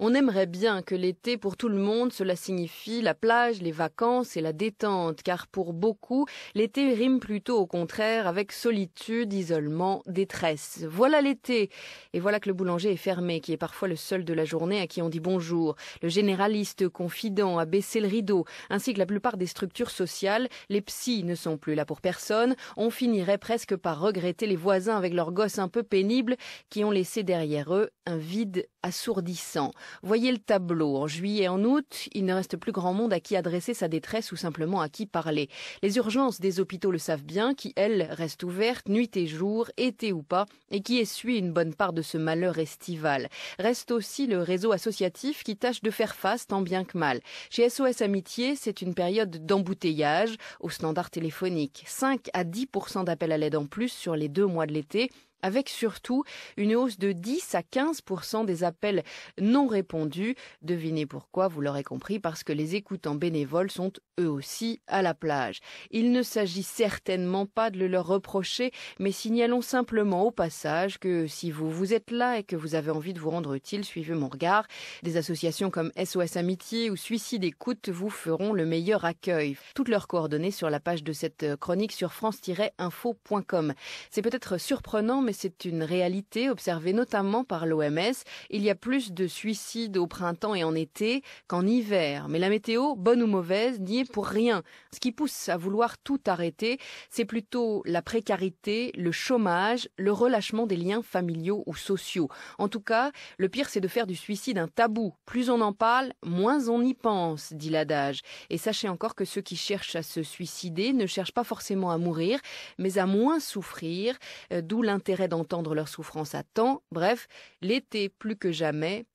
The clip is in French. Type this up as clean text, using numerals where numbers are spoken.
On aimerait bien que l'été, pour tout le monde, cela signifie la plage, les vacances et la détente, car pour beaucoup, l'été rime plutôt au contraire avec solitude, isolement, détresse. Voilà l'été. Et voilà que le boulanger est fermé, qui est parfois le seul de la journée à qui on dit bonjour. Le généraliste confident a baissé le rideau, ainsi que la plupart des structures sociales. Les psys ne sont plus là pour personne. On finirait presque par regretter les voisins avec leurs gosses un peu pénibles qui ont laissé derrière eux un vide assourdissant. Voyez le tableau. En juillet et en août, il ne reste plus grand monde à qui adresser sa détresse ou simplement à qui parler. Les urgences des hôpitaux le savent bien, qui, elles, restent ouvertes nuit et jour, été ou pas, et qui essuient une bonne part de ce malheur estival. Reste aussi le réseau associatif qui tâche de faire face tant bien que mal. Chez SOS Amitié, c'est une période d'embouteillage au standard téléphonique. 5 à 10% d'appels à l'aide en plus sur les 2 mois de l'été, avec surtout une hausse de 10 à 15% des appels non répondus. Devinez pourquoi, vous l'aurez compris, parce que les écoutants bénévoles sont eux aussi à la plage. Il ne s'agit certainement pas de le leur reprocher, mais signalons simplement au passage que si vous êtes là et que vous avez envie de vous rendre utile, suivez mon regard. Des associations comme SOS Amitié ou Suicide Écoute vous feront le meilleur accueil. Toutes leurs coordonnées sur la page de cette chronique sur france-info.com. C'est peut-être surprenant, mais c'est une réalité observée notamment par l'OMS. Il y a plus de suicides au printemps et en été qu'en hiver. Mais la météo, bonne ou mauvaise, n'y est pour rien. Ce qui pousse à vouloir tout arrêter, c'est plutôt la précarité, le chômage, le relâchement des liens familiaux ou sociaux. En tout cas, le pire, c'est de faire du suicide un tabou. Plus on en parle, moins on y pense, dit l'adage. Et sachez encore que ceux qui cherchent à se suicider ne cherchent pas forcément à mourir, mais à moins souffrir, d'où l'intérêt d'entendre leur souffrance à temps. Bref, l'été plus que jamais,